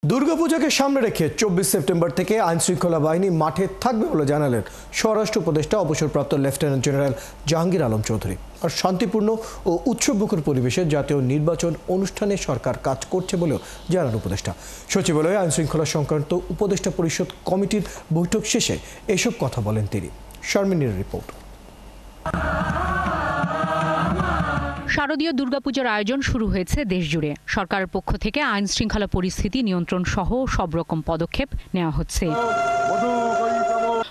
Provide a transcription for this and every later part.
দুর্গাপূজাকে সামনে রেখে 24 সেপ্টেম্বর থেকে আইনশৃঙ্খলা বাহিনী মাঠে থাকবে বলে জানালেন স্বরাষ্ট্র উপদেষ্টা অবসরপ্রাপ্ত লেফটেন্যান্ট জেনারেল জাহাঙ্গীর আলম চৌধুরী। আর শান্তিপূর্ণ ও উৎসবমুখর পরিবেশে জাতীয় নির্বাচন অনুষ্ঠানে সরকার কাজ করছে বলেও জানান উপদেষ্টা। সচিবালয়ে আইনশৃঙ্খলা সংক্রান্ত উপদেষ্টা পরিষদ কমিটির বৈঠক শেষে এসব কথা বলেন তিনি। শারমিনের রিপোর্ট। শারদীয় দুর্গাপূজার আয়োজন শুরু হয়েছে দেশজুড়ে। সরকারের পক্ষ থেকে আইন শৃঙ্খলা পরিস্থিতি নিয়ন্ত্রণ সহ সব রকম পদক্ষেপ নেওয়া হচ্ছে।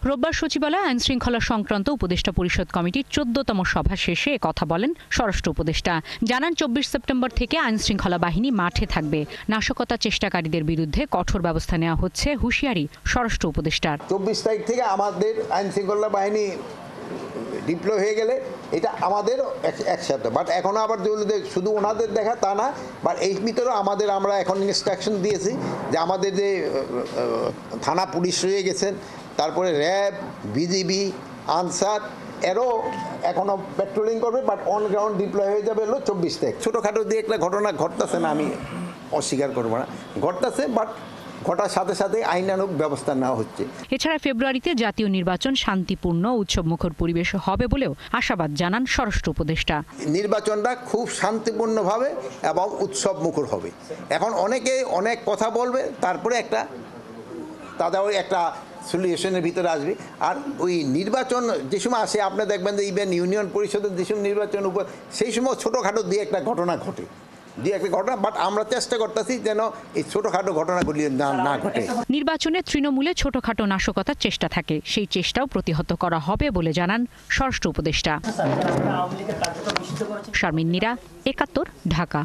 রোববার সচিবালয়ে আইন শৃঙ্খলা সংক্রান্ত উপদেষ্টা পরিষদ কমিটির 14তম সভা শেষে কথা বলেন স্বরাষ্ট্র উপদেষ্টা। জানান 24 সেপ্টেম্বর থেকে আইন শৃঙ্খলা বাহিনী মাঠে থাকবে। নাশকতা চেষ্টাকারীদের বিরুদ্ধে কঠোর ব্যবস্থা নেওয়া হচ্ছে হুঁশিয়ারি স্বরাষ্ট্র উপদেষ্টার। 24 তারিখ থেকে আমাদের আইন শৃঙ্খলা বাহিনী ডিপ্লয় হয়ে গেলে এটা আমাদের একসাথে, বাট এখনও আবার শুধু ওনাদের দেখা তা না, বাট এই ভিতরে আমরা এখন ইনস্ট্রাকশন দিয়েছি যে আমাদের যে থানা পুলিশ রয়ে গেছেন, তারপরে র্যাব, বিজিবি, আনসার এরও এখনও পেট্রোলিং করবে, বাট অন গ্রাউন্ড ডিপ্লয় হয়ে যাবে হলো 24 তারিখ। ছোটোখাটো দিয়ে একটা ঘটনা ঘটতেছে না, আমি অস্বীকার করবো না, ঘটতেছে, বাট ঘটার সাথে সাথে আইনানুগ ব্যবস্থা নেওয়া হচ্ছে। এছাড়া ফেব্রুয়ারিতে জাতীয় নির্বাচন শান্তিপূর্ণ উৎসবমুখর পরিবেশ হবে বলেও আশাবাদ জানান স্বরাষ্ট্র উপদেষ্টা। নির্বাচনটা খুব শান্তিপূর্ণভাবে এবং উৎসবমুখর হবে। এখন অনেকে অনেক কথা বলবে, তারপরে তাদের ওই একটা সলিউশনের ভিতরে আসবে। আর ওই নির্বাচন যে সময় আসে, আপনি দেখবেন যে ইভেন ইউনিয়ন পরিষদের যে সময় নির্বাচন উপর, সেই সময় ছোটোখাটো দিয়ে একটা ঘটনা ঘটে, বাট আমরা চেষ্টা করতেছি যেন এই ছোটখাটো ঘটনাগুলি না ঘটে। নির্বাচনে তৃণমূলে ছোটখাটো নাশকতার চেষ্টা থাকে, সেই চেষ্টাও প্রতিহত করা হবে বলে জানান স্বরাষ্ট্র উপদেষ্টা। শারমিন নীরা, ৭১, ঢাকা।